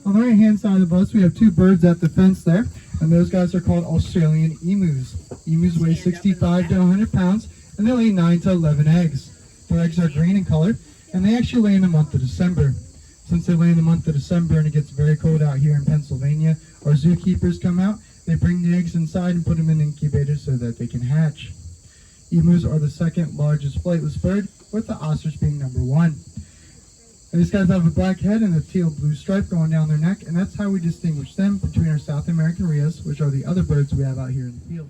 On the right hand side of the bus, we have two birds at the fence there, and those guys are called Australian emus. Emus weigh 65 to 100 pounds, and they lay 9 to 11 eggs. Their eggs are green in color, and they actually lay in the month of December. Since they lay in the month of December and it gets very cold out here in Pennsylvania, our zookeepers come out, they bring the eggs inside and put them in incubators so that they can hatch. Emus are the second largest flightless bird, with the ostrich being number 1. And these guys have a black head and a teal-blue stripe going down their neck, and that's how we distinguish them between our South American rheas, which are the other birds we have out here in the field.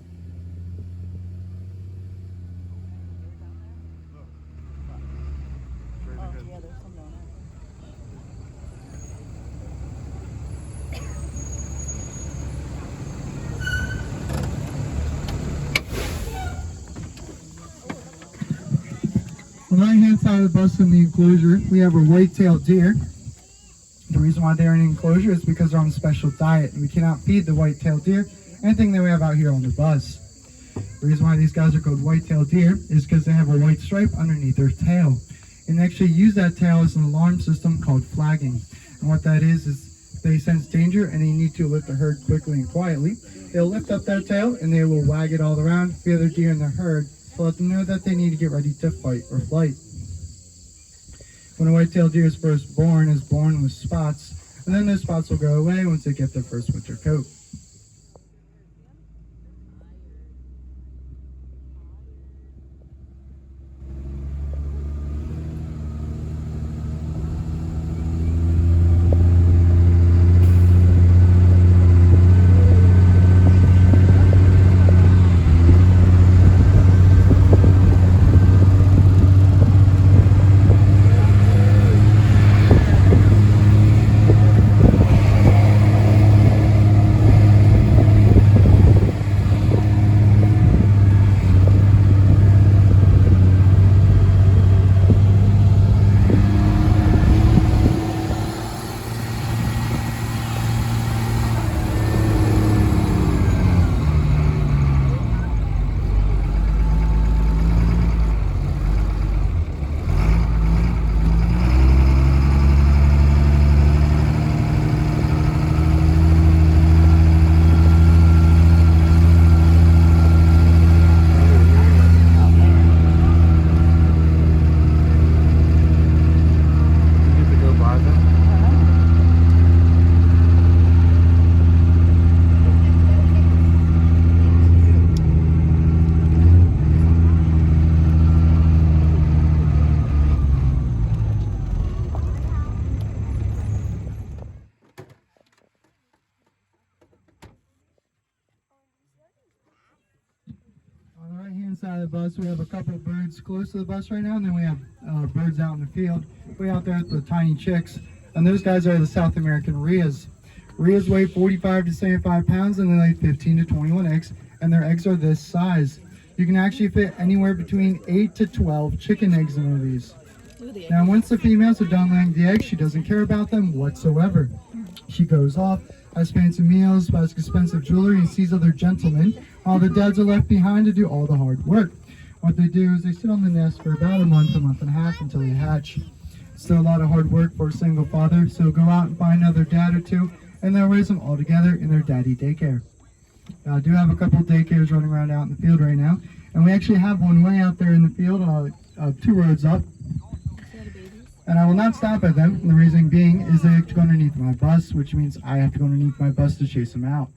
On the right-hand side of the bus in the enclosure, we have our white-tailed deer. The reason why they're in the enclosure is because they're on a special diet, and we cannot feed the white-tailed deer anything that we have out here on the bus. The reason why these guys are called white-tailed deer is because they have a white stripe underneath their tail. And they actually use that tail as an alarm system called flagging. And what that is they sense danger and they need to alert the herd quickly and quietly. They'll lift up their tail and they will wag it all around for the other deer in the herd to let them know that they need to get ready to fight or flight. When a white-tailed deer is first born, is born with spots, and then those spots will go away once they get their first winter coat. Side of the bus, we have a couple of birds close to the bus right now, and then we have birds out in the field way out there with the tiny chicks, and those guys are the South American rheas. Rheas weigh 45 to 75 pounds and they lay 15 to 21 eggs, and their eggs are this size. You can actually fit anywhere between 8 to 12 chicken eggs in one of these. Now once the females are done laying the eggs, she doesn't care about them whatsoever. She goes off, has fancy meals, buys expensive jewelry, and sees other gentlemen, while the dads are left behind to do all the hard work. What they do is they sit on the nest for about a month and a half until they hatch. Still a lot of hard work for a single father, so go out and find another dad or two, and they'll raise them all together in their daddy daycare. Now, I do have a couple of daycares running around out in the field right now, and we actually have one way out there in the field, 2 roads up. And I will not stop at them. And the reason being is they have to go underneath my bus, which means I have to go underneath my bus to chase them out.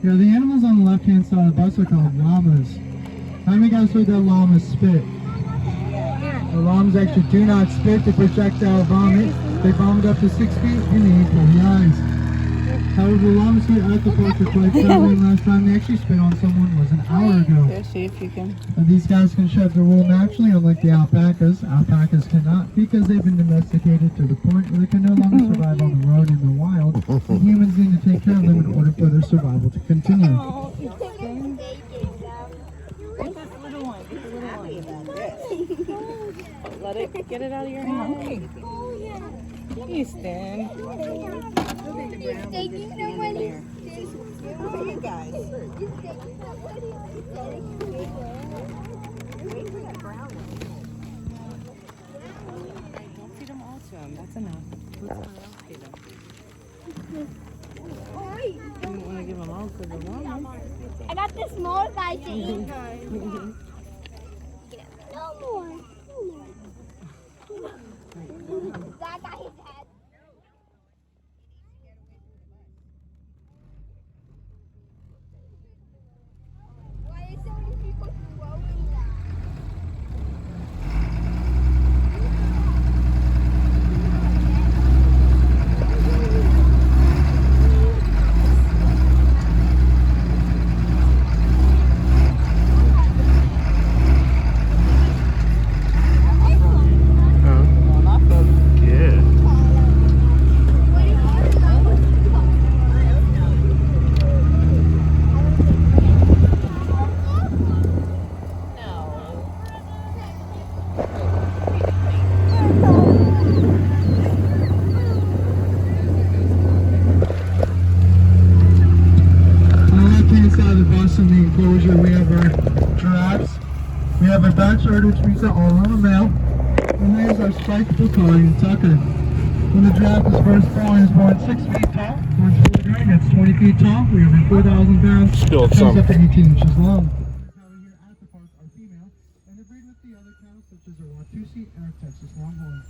Yeah, the animals on the left-hand side of the bus are called llamas. How many guys heard that llama spit? The llamas actually do not spit, they projectile vomit. They vomit up to 6 feet and they eat 40 eyes. However, the llamas here at the park are quite friendly. Last time they actually spit on someone was an hour ago. Here, see if you can. And these guys can shed their wool naturally, unlike the alpacas. Alpacas cannot because they've been domesticated to the point where they can no longer survive on the road in the wild. And humans need to take care of them in order for their survival to continue. Oh, get this little one. Get the little one. Let it get it out of your hand. Houston. He's taking the money. Look at you guys. Don't feed them all to him. That's enough. Let someone else feed them. You don't want to give them all to the woman. I got the small guy to eat. No more. That got his head. Why is so many people throwing that? In the enclosure, we have our giraffes, we have our backyard, which means that all on a male, and there's our spiked Italian tucker. When the giraffe is first born, is born 6 feet tall, born full grown, that's 20 feet tall, we have 4,000 pounds, comes up to 18 inches long. The cattle here at the park are female, and they breed with the other cattle, such as our Watusi and our Texas Longhorn.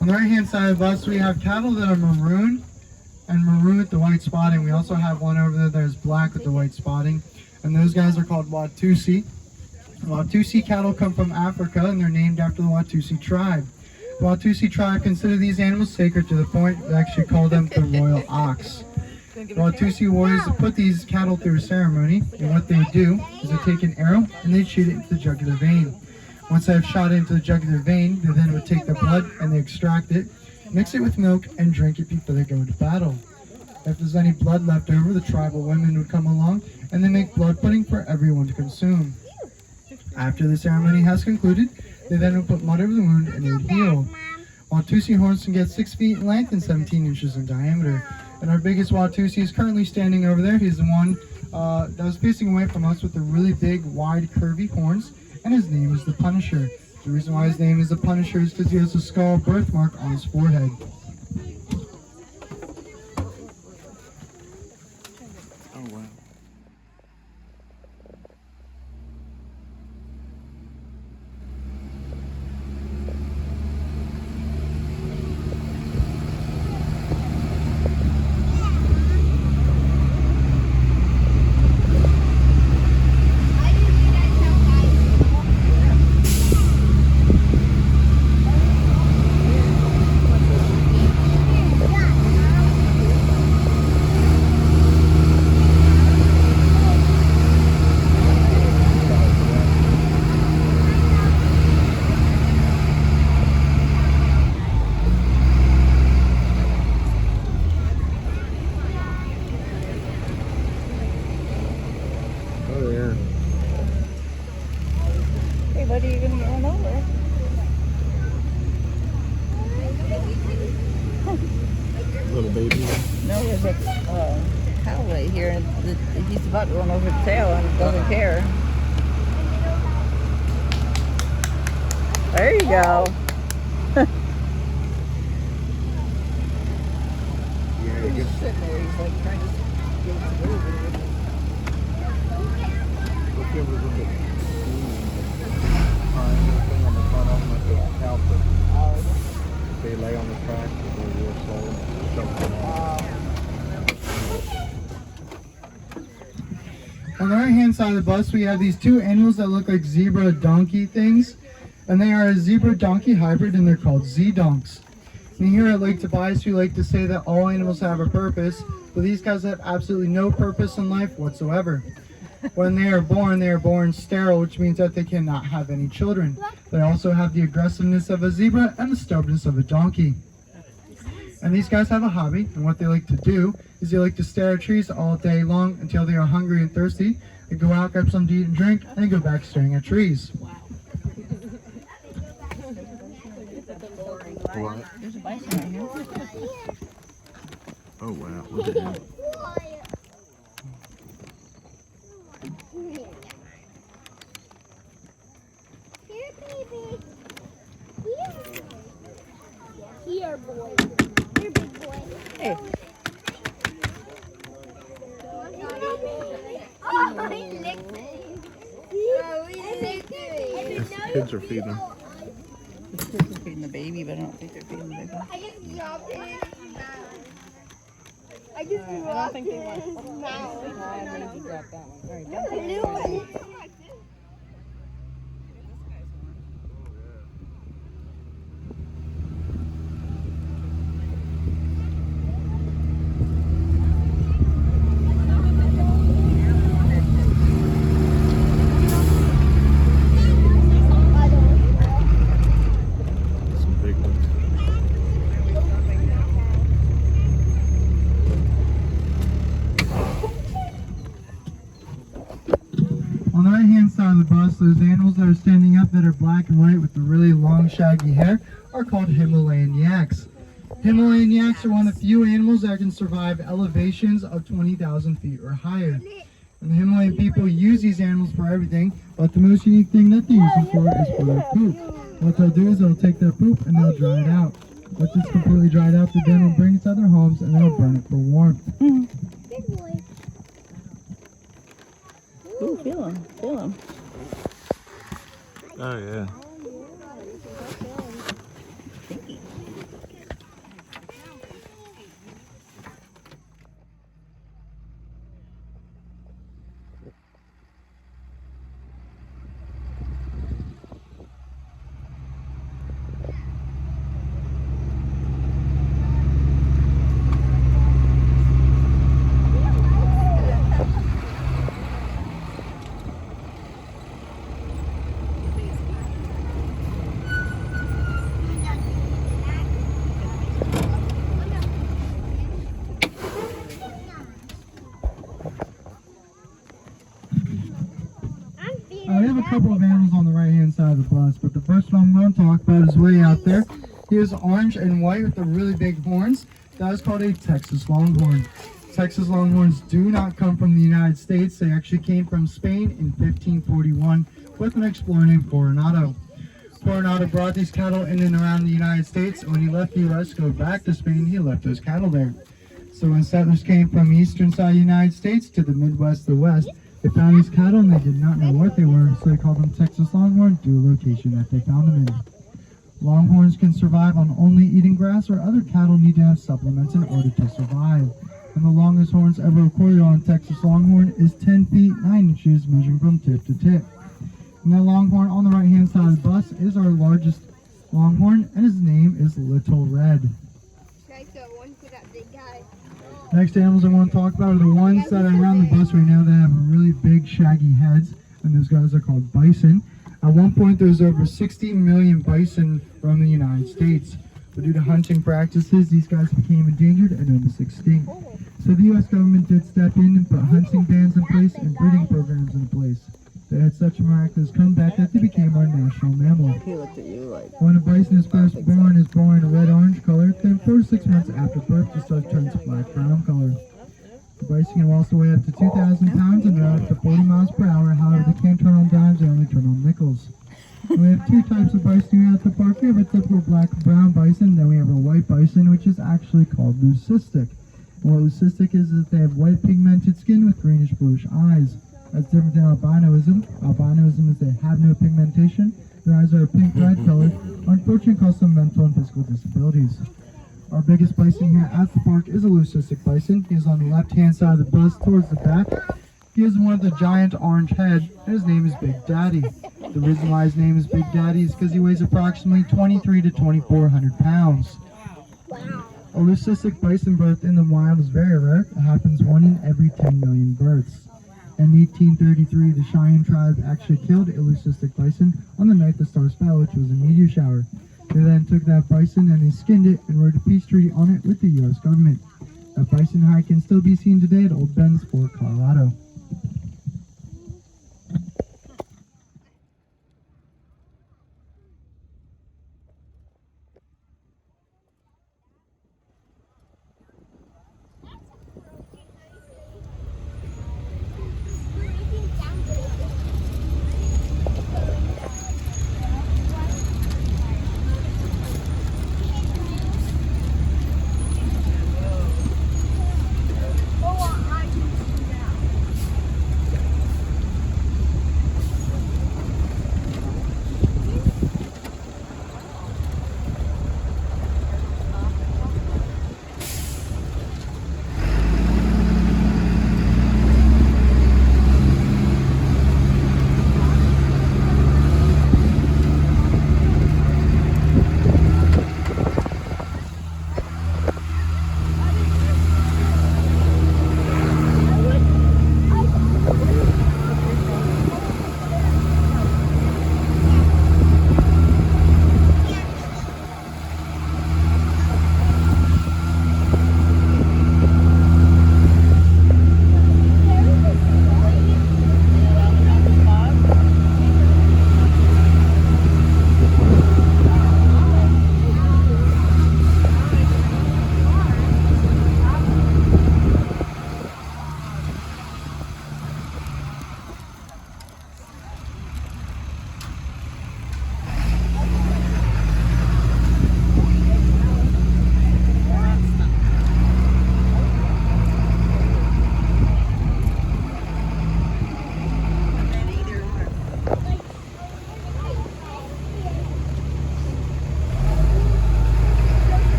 On the right hand side of us, we have cattle that are maroon with the white spotting. We also have one over there that is black with the white spotting, and those guys are called Watusi. Watusi cattle come from Africa, and they're named after the Watusi tribe. The Watusi tribe consider these animals sacred to the point they actually call them the royal ox. The Watusi warriors put these cattle through a ceremony, and what they do is they take an arrow and they shoot it into the jugular vein. Once they have shot it into the jugular vein, they then would take the blood and they extract it, mix it with milk, and drink it before they go into battle. If there's any blood left over, the tribal women would come along and they make blood pudding for everyone to consume. After the ceremony has concluded, they then would put mud over the wound and it would heal. Watusi horns can get 6 feet in length and 17 inches in diameter. And our biggest Watusi is currently standing over there. He's the one that was facing away from us with the really big, wide, curvy horns, and his name is the Punisher. The reason why his name is the Punisher is because he has a skull birthmark on his forehead. Oh, wow. cattle right here, and he's about to run over the tail and doesn't care. There you go. He's sitting there, he's like trying to get it to move. They lay on the track real slow. On the right hand side of the bus we have these two animals that look like zebra donkey things, and they are a zebra donkey hybrid and they're called Z-donks. And here at Lake Tobias we like to say that all animals have a purpose, but these guys have absolutely no purpose in life whatsoever. When they are born sterile, which means that they cannot have any children. They also have the aggressiveness of a zebra and the stubbornness of a donkey. And these guys have a hobby, and what they like to do is they like to stare at trees all day long until they are hungry and thirsty. They go out, grab something to eat and drink, and go back staring at trees. What? There's a bison right here. Oh wow, look at him. Here, baby. Here, boy. Here, big boy. Hey. Oh, he licked me. Oh, he licked me. His kids are feeding him. The kids are feeding the baby, but I don't think they're feeding the big one. I just dropped it. I just dropped it. I need to drop that one. All right, No, the new one. Some big ones. On the right hand side of the bus, those animals that are standing up that are black and white with the really long shaggy hair are called Himalayan yaks. Himalayan yaks are one of the few animals that can survive elevations of 20,000 feet or higher. And the Himalayan people use these animals for everything, but the most unique thing that they use them for is for their poop. What they'll do is they'll take their poop and they'll dry it out. Once it's completely dried out, they then will bring it to their homes and they'll burn it for warmth. Big boy. Ooh, feel him, feel him. Oh yeah. We have a couple of animals on the right hand side of the bus, but the first one I'm going to talk about is way out there. He is orange and white with the really big horns. That is called a Texas Longhorn. Texas Longhorns do not come from the United States. They actually came from Spain in 1541 with an explorer named Coronado. Coronado brought these cattle in and around the United States, and when he left the U.S. to go back to Spain, he left those cattle there. So when settlers came from the eastern side of the United States to the Midwest, the West, they found these cattle and they did not know what they were, so they called them Texas Longhorn due to the location that they found them in. Longhorns can survive on only eating grass, or other cattle need to have supplements in order to survive. And the longest horns ever recorded on a Texas Longhorn is 10 feet 9 inches, measuring from tip to tip. And the Longhorn on the right hand side of the bus is our largest Longhorn, and his name is Little Red. Nice one for that big guy. Next animals I want to talk about are the ones that are around the bus right now that have really big shaggy heads, and those guys are called bison. At one point there was over 60 million bison from the United States, but due to hunting practices these guys became endangered and almost extinct. So the U.S. government did step in and put hunting bans in place and breeding programs in place. They had such a miraculous comeback that they became our national mammal. He looked at you like, When a bison is first born, is born a red-orange color, then 4 to 6 months after birth, the start turns black-brown color. The bison can also weigh up to 2,000 pounds and run up to 40 miles per hour. However, they can't turn on dimes, they only turn on nickels. And we have two types of bison here at the park. We have a typical black and brown bison, then we have a white bison, which is actually called leucistic. And what leucistic is that they have white pigmented skin with greenish bluish eyes. That's different than albinoism. Albinoism is they have no pigmentation. Their eyes are a pink red color, unfortunately cause some mental and physical disabilities. Our biggest bison here at the park is a leucistic bison. He is on the left-hand side of the bus towards the back. He has one with a giant orange head, and his name is Big Daddy. The reason why his name is Big Daddy is because he weighs approximately 23 to 2,400 pounds. A leucistic bison birth in the wild is very rare. It happens 1 in every 10 million births. In 1833, the Cheyenne tribe actually killed a leucistic bison on the night the stars fell, which was a meteor shower. They then took that bison and they skinned it and wrote a peace treaty on it with the U.S. government. That bison hide can still be seen today at Old Ben's Fort, Colorado.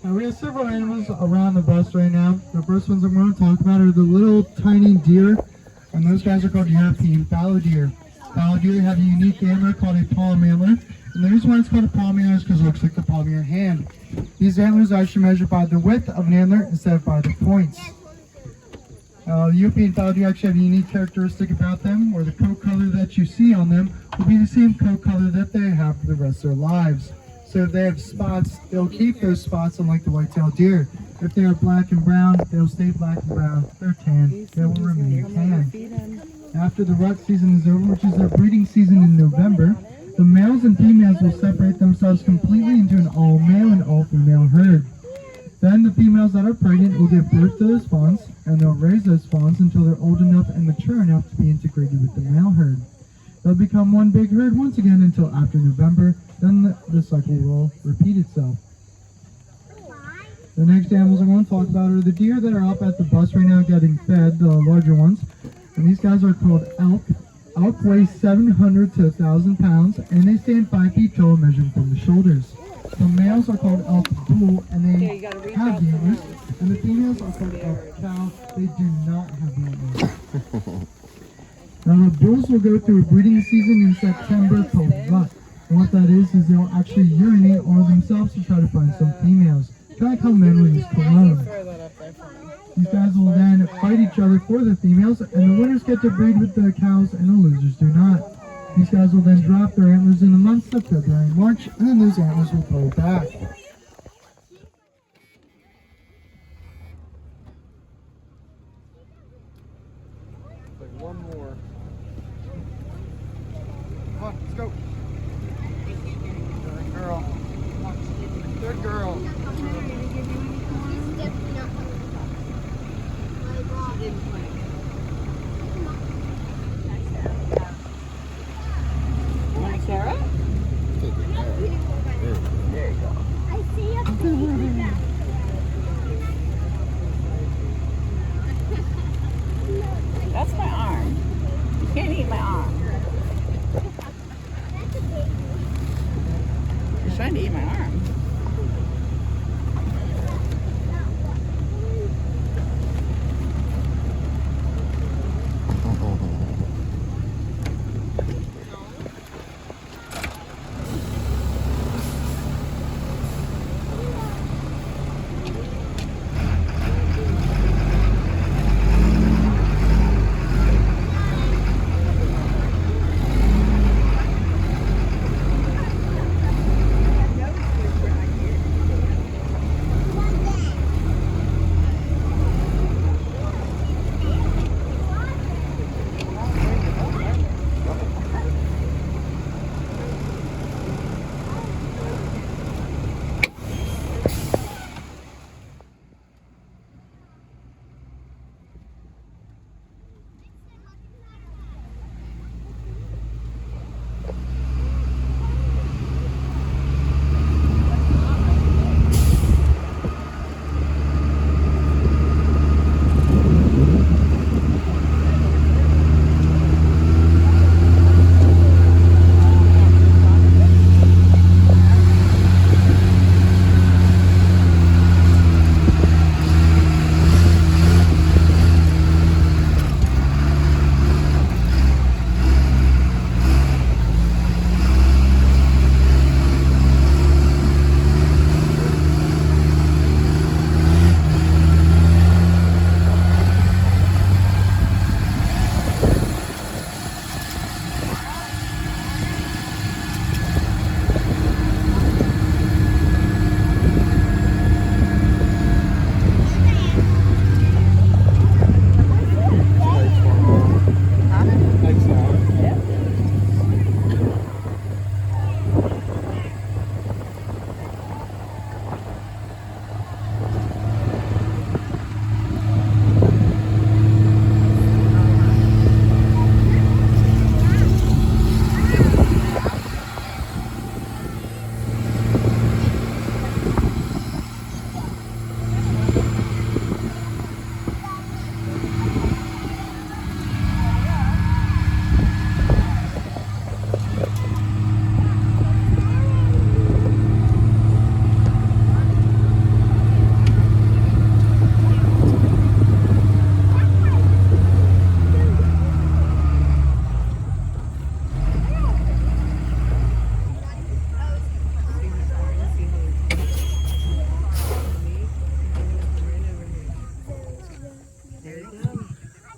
We have several animals around the bus right now. The first ones I'm going to talk about are the little tiny deer, and those guys are called European fallow deer. Fallow deer have a unique antler called a palm antler, and the reason why it's called a palm antler is because it looks like the palm of your hand. These antlers are actually measured by the width of an antler instead of by the points. European fallow deer actually have a unique characteristic about them, where the coat color that you see on them will be the same coat color that they have for the rest of their lives. So if they have spots, they'll keep those spots unlike the white-tailed deer. If they are black and brown, they'll stay black and brown. If they're tan, they will remain tan. After the rut season is over, which is their breeding season in November, the males and females will separate themselves completely into an all-male and all-female herd. Then the females that are pregnant will give birth to those fawns, and they'll raise those fawns until they're old enough and mature enough to be integrated with the male herd. They'll become one big herd once again until after November, then the cycle will repeat itself. The next animals I'm going to talk about are the deer that are up at the bus right now getting fed, the larger ones. And these guys are called elk. Elk weigh 700 to 1,000 pounds, and they stand 5 feet tall, measuring from the shoulders. The males are called elk bull, and they have antlers, and the females are called elk cow. They do not have antlers. Now the bulls will go through a breeding season in September called rut. And what that is they'll actually urinate on themselves to try to find some females. Kind of how men would use cologne. These guys will then fight each other for the females, and the winners get to breed with the cows, and the losers do not. These guys will then drop their antlers in the months of February and March, and then those antlers will grow back. Like one more. Come on, let's go. Good girl. Good girl. He's definitely not coming to talk. My God. Want a carrot? There you go. I see a baby. That's my arm. You can't eat my arm. You're trying to eat my arm.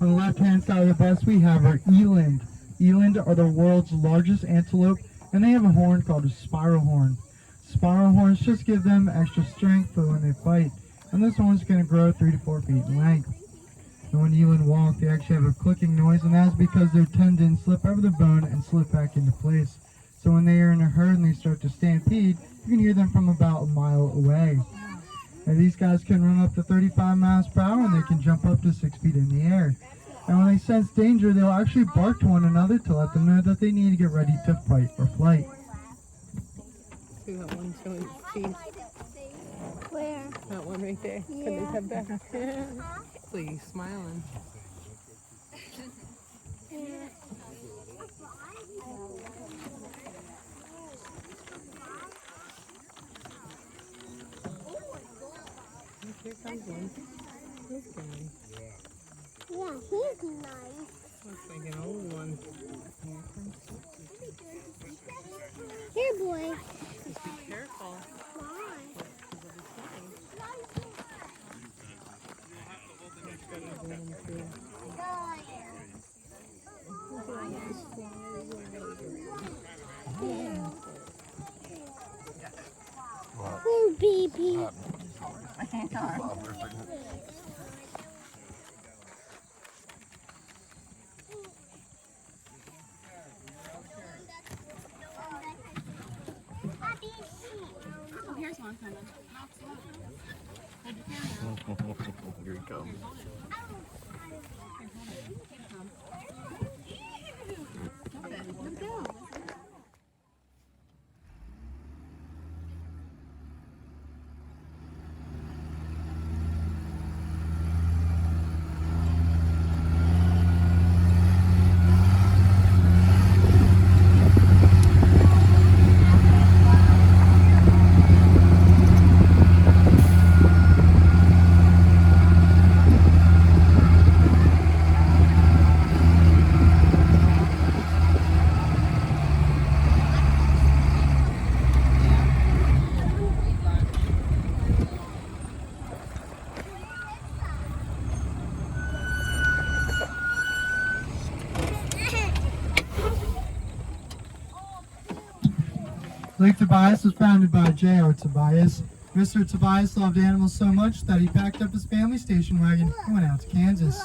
On the left-hand side of the bus, we have our eland. Eland are the world's largest antelope, and they have a horn called a spiral horn. Spiral horns just give them extra strength for when they fight, and this horn's going to grow 3 to 4 feet in length. And when eland walk, they actually have a clicking noise, and that's because their tendons slip over the bone and slip back into place. So when they are in a herd and they start to stampede, you can hear them from about a mile away. And these guys can run up to 35 miles per hour, and they can jump up to 6 feet in the air. And when they sense danger, they'll actually bark to one another to let them know that they need to get ready to fight or flight. See that one showing its teeth? Where? That one right there. Can they come back? So he's smiling. Here comes one. This guy. Yeah, he's nice. Looks like an old one. Here, boy. Just be careful. Why? Oh, baby. Here he comes. Lake Tobias was founded by J.R. Tobias. Mr. Tobias loved animals so much that he packed up his family station wagon and went out to Kansas.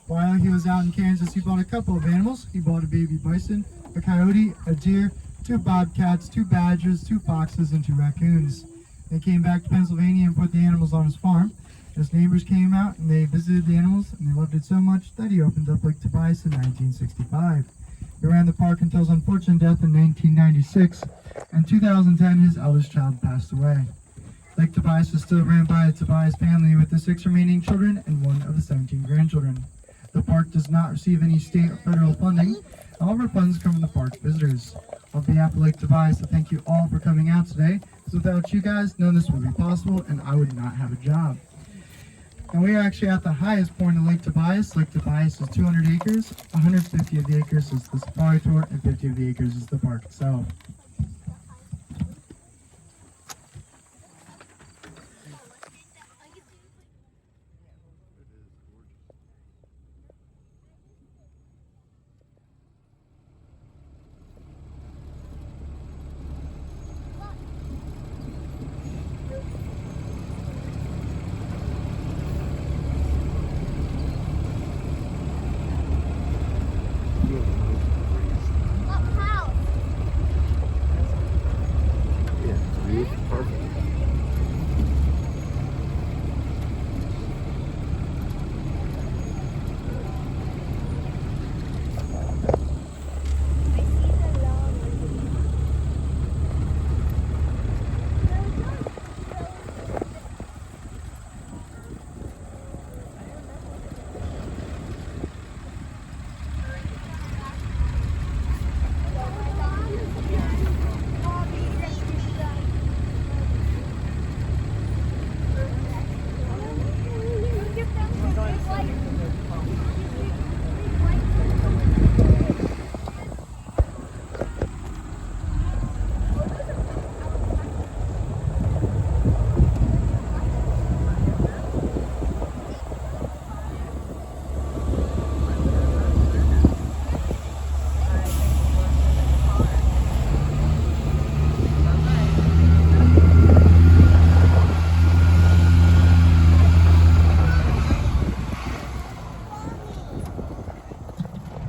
While he was out in Kansas, he bought a couple of animals. He bought a baby bison, a coyote, a deer, 2 bobcats, 2 badgers, 2 foxes, and 2 raccoons. They came back to Pennsylvania and put the animals on his farm. His neighbors came out and they visited the animals, and they loved it so much that he opened up Lake Tobias in 1965. He ran the park until his unfortunate death in 1996. In 2010, his eldest child passed away. Lake Tobias is still ran by the Tobias family with the 6 remaining children and 1 of the 17 grandchildren. The park does not receive any state or federal funding. All of our funds come from the park visitors. On behalf of Lake Tobias, I thank you all for coming out today. Because without you guys, none of this would be possible and I would not have a job. And we are actually at the highest point of Lake Tobias. Lake Tobias is 200 acres. 150 of the acres is the safari tour and 50 of the acres is the park itself.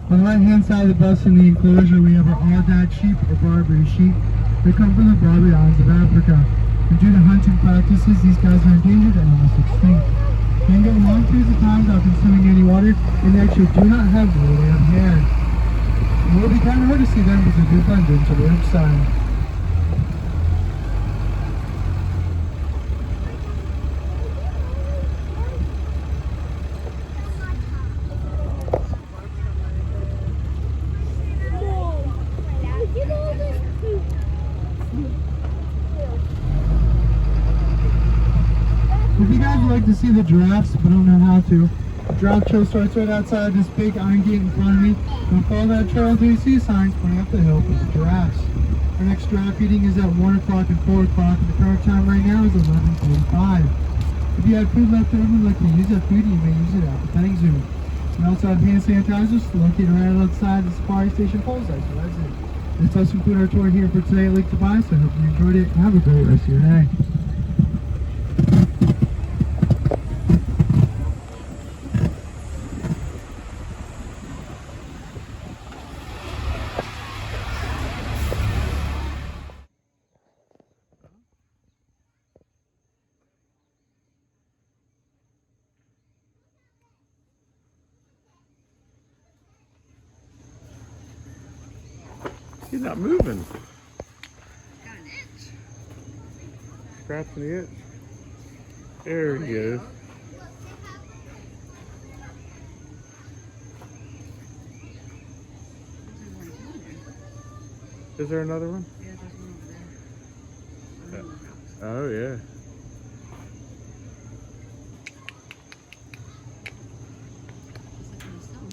On the right-hand side of the bus in the enclosure, we have our all-dad sheep, or Barbary sheep. They come from the Barbary Islands of Africa. And due to hunting practices, these guys are endangered and almost extinct. They can go long periods of time without consuming any water, and they actually do not have wool, they have hair. It will be kind of hard to see them because they do blend into the ridge side. If you guys would like to see the giraffes but don't know how to, the giraffe trail starts right outside this big iron gate in front of me. Don't follow that trail until you see signs pointing up the hill for the giraffes. Our next giraffe feeding is at 1 o'clock and 4 o'clock, and the current time right now is 11:45. If you have food left over and like to use that food, you may use it at the petting zoo. We also have hand sanitizers located right outside the safari station poles. So that's it. This does conclude our tour here for today at Lake Tobias. I hope you enjoyed it and have a great rest of your day. He's not moving. Got an itch. Scratching the itch. There he goes. Is there another one? Yeah, there's one over there. Oh, yeah. It's like in the stone.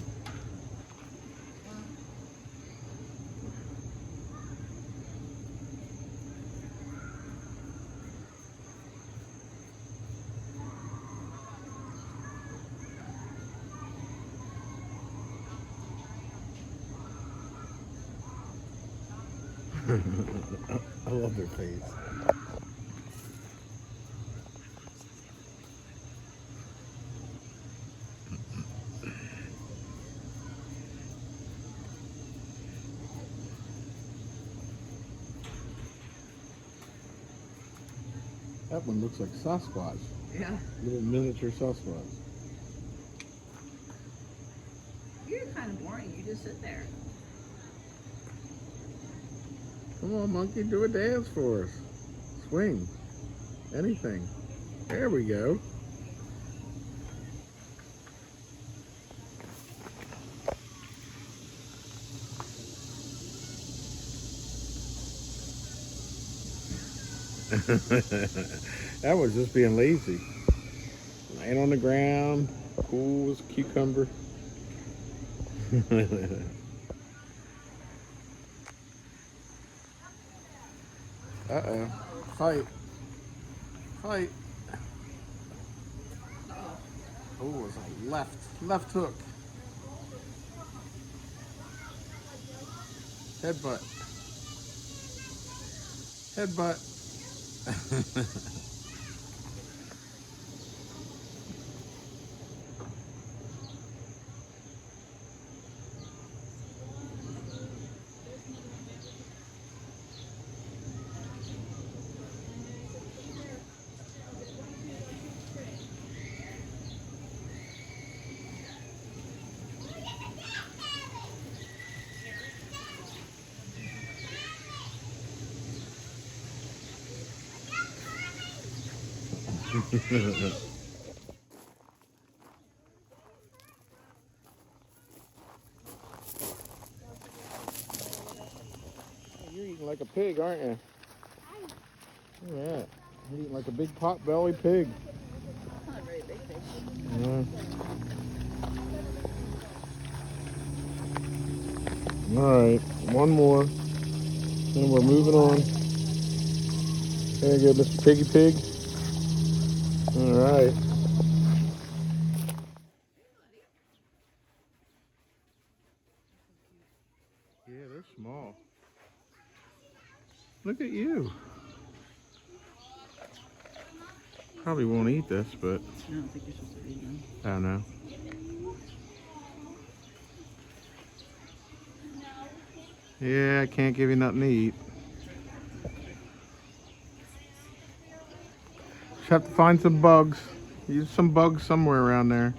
I love their face. That one looks like Sasquatch. Yeah. Little miniature Sasquatch. You're kind of boring. You just sit there. Come on, monkey, do a dance for us. Swing. Anything. There we go. That was just being lazy. Laying on the ground, cool as a cucumber. Uh-oh. Fight. Fight. Oh, it's a left hook. Headbutt. Headbutt. You're eating like a pig, aren't you? Look at that. You're eating like a big pot-belly pig. Not a very big fish. Yeah. All right, one more, and we're moving on. There you go, Mr. Piggy Pig. All right. Yeah, they're small. Look at you. Probably won't eat this, but I don't think you're supposed to eat them. I don't know. Yeah, I can't give you nothing to eat. Just have to find some bugs. Use some bugs somewhere around there.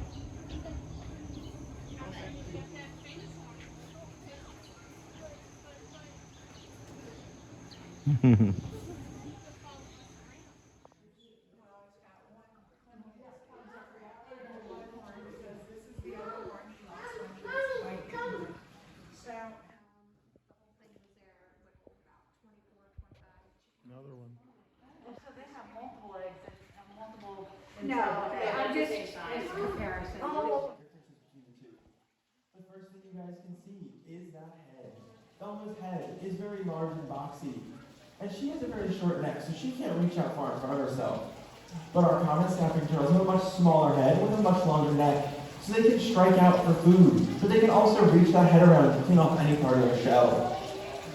Another one. So they have multiple eggs and multiple. No, I'm just comparison. The first thing you guys can see is that head. Velma's head is very large and boxy. And she has a very short neck, so she can't reach out far in front of herself. But our common snapping turtles have a much smaller head with a much longer neck, so they can strike out for food, but they can also reach that head around to clean off any part of their shell.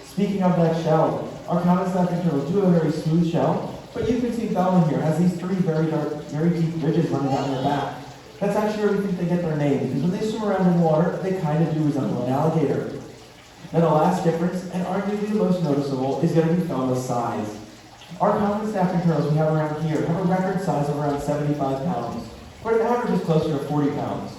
Speaking of that shell, our common snapping turtles do have a very smooth shell, but you can see Velma here has these three very dark, very deep ridges running down their back. That's actually where we think they get their name, because when they swim around in water, they kind of do resemble an alligator. Now the last difference, and arguably the most noticeable, is going to be Velma's size. Our common snapping turtles we have around here have a record size of around 75 pounds, where an average is closer to 40 pounds.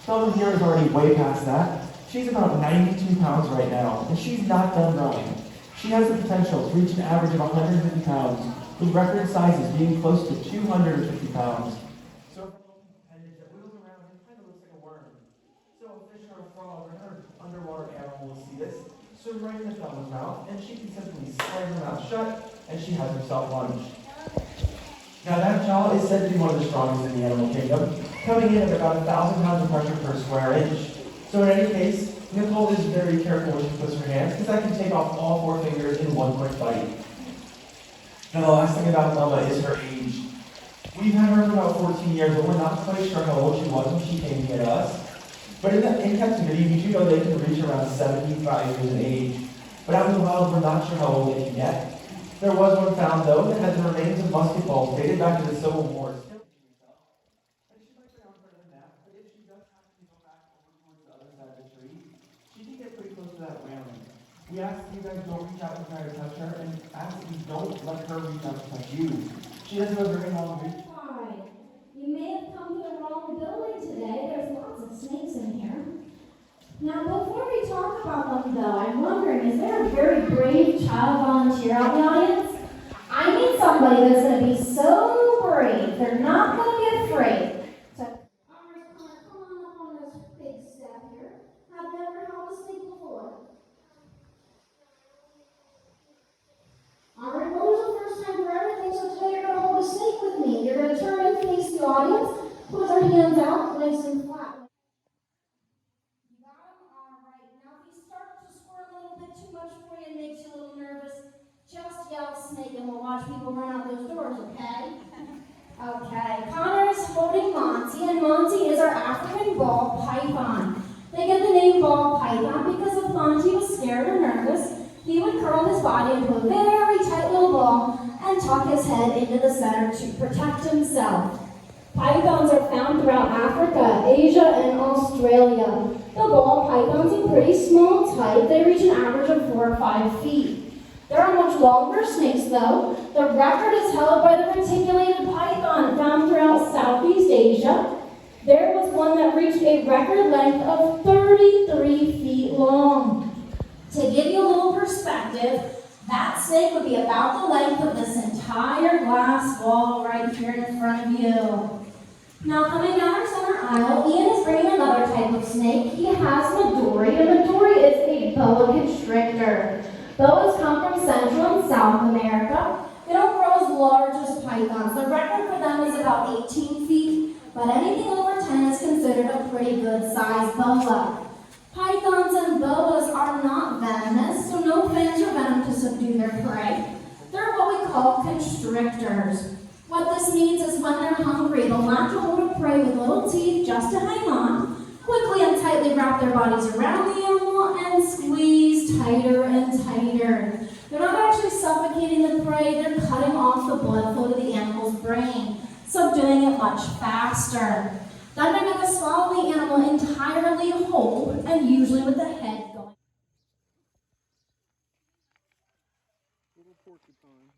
Velma here is already way past that. She's about 92 pounds right now, and she's not done growing. She has the potential to reach an average of 150 pounds, with record sizes being close to 250 pounds. So if a little appendage that wheels around and kind of looks like a worm. So a fish or a frog or another underwater animal will see this, swim right in the thumber's mouth, and she can simply slam her mouth shut, and she has herself lunch. Now that jaw is said to be one of the strongest in the animal kingdom, coming in at about 1,000 pounds of pressure per square inch. So in any case, Nicole is very careful when she puts her hands, because I can take off all 4 fingers in one quick bite. Now the last thing about Velma is her age. We've had her for about 14 years, but we're not quite sure how old she was when she came to get us. But in captivity, we do know they can reach around 75 years of age. But out in the wild, we're not sure how old they can get. There was one found, though, that had the remains of musket balls dated back to the Civil War. And she might be on for a nap, but if she does happen to go back over towards the other side of the tree, she can get pretty close to that railing. We ask that you guys don't reach out and try to touch her, and ask that you don't let her reach out to touch you. She has a very long reach. Hi. You may have come to the wrong building today. There's lots of snakes in here. Now, before we talk about them, though, I'm wondering, is there a very brave child volunteer out in the audience? I need somebody that's going to be so brave, they're not going to be afraid. So, all right, come on up on this big step here. Have you ever held a snake before? All right, well, there's a first time for everything, so today you're going to hold a snake with me. You're going to turn and face the audience, put your hands out nice and flat. You got him? All right. Now, if he starts to squirm a little bit too much for you and makes you a little nervous, just yell snake and we'll watch people run out those doors, okay? Okay. Connor is holding Monty, and Monty is our African ball python. They get the name ball python because if Monty was scared or nervous, he would curl his body into a very tight little ball and tuck his head into the center to protect himself. Pythons are found throughout Africa, Asia, and Australia. The ball python's a pretty small type. They reach an average of 4 or 5 feet. There are much longer snakes, though. The record is held by the reticulated python found throughout Southeast Asia. There was one that reached a record length of 33 feet long. To give you a little perspective, that snake would be about the length of this entire glass wall right here in front of you. Now coming down our center aisle, Ian is bringing another type of snake. He has Midori, and Midori is a boa constrictor. Boas come from Central and South America. They don't grow as large as pythons. The record for them is about 18 feet, but anything over 10 is considered a pretty good size boa. Pythons and boas are not venomous, so no fangs or venom to subdue their prey. They're what we call constrictors. What this means is when they're hungry, they'll latch a hold of prey with little teeth just to hang on, quickly and tightly wrap their bodies around the animal, and squeeze tighter and tighter. They're not actually suffocating the prey, they're cutting off the blood flow to the animal's brain, subduing it much faster. Then they're going to swallow the animal entirely whole, and usually with the head going. Little porcupine.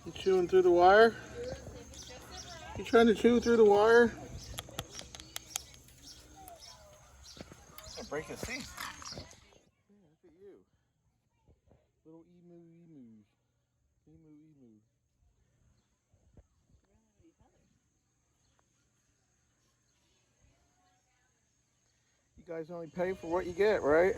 You chewing through the wire? You trying to chew through the wire? I'll break his teeth. Yeah, look at you. Little emu. Emu. You guys only pay for what you get, right?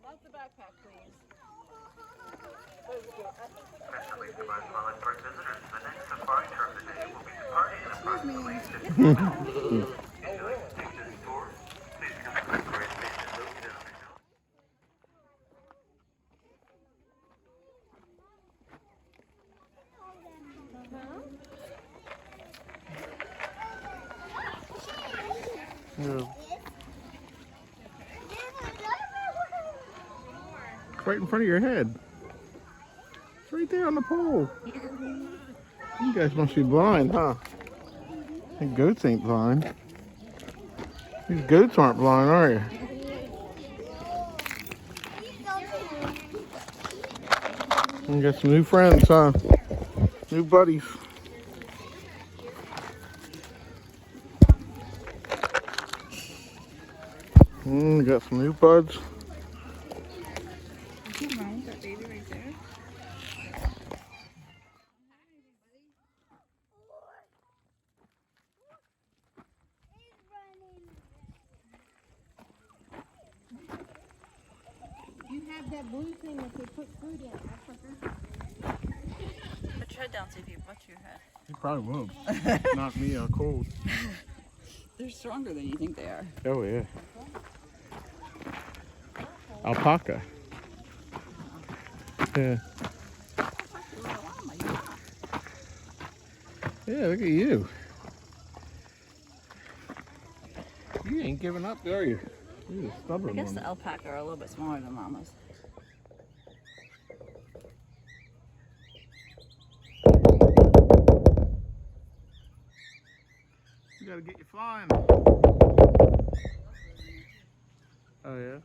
That's the backpack, please. Yeah. It's right in front of your head. It's right there on the pole. You guys must be blind, huh? The goats ain't blind. These goats aren't blind, are you? You got some new friends, huh? New buddies. Got some new buds. Nothing wrong with that baby right there. You have that blue thing that they put food in. That's what they're Put your head down, see if you watch your head. You probably will. Knock me out cold. They're stronger than you think they are. Oh, yeah. Alpaca. Yeah. Yeah, look at you. You ain't giving up, are you? You're a I stubborn guess one. the alpaca are a little bit smaller than llamas. You gotta get you flying. Oh, yeah?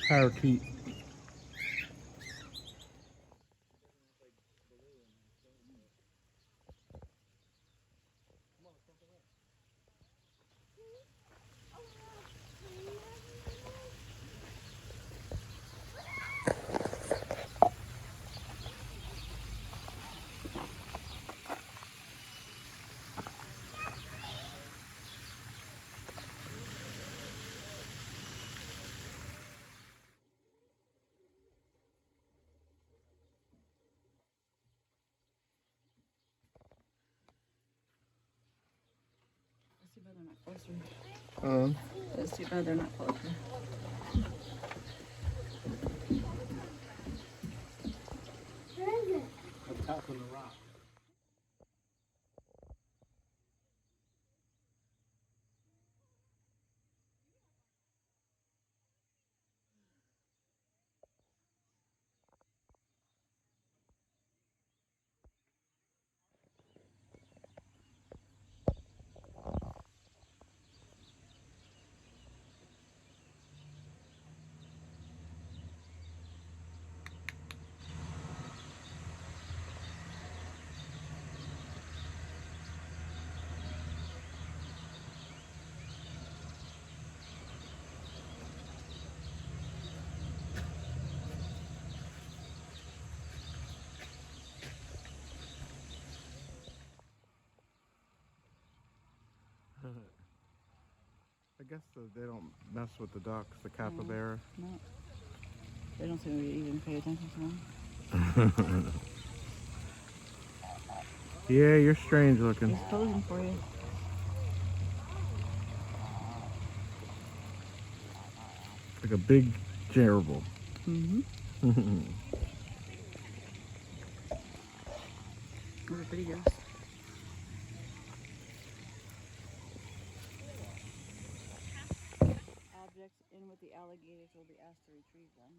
Parakeet. It's too bad they're not closer. It's too bad they're not closer. I guess they don't mess with the ducks, the capybara. No. They don't seem to even pay attention to them. Yeah, you're strange looking. He's posing for you. Like a big gerbil. Mm-hmm. What a pretty dress. Objects in with the alligators will be asked to retrieve them.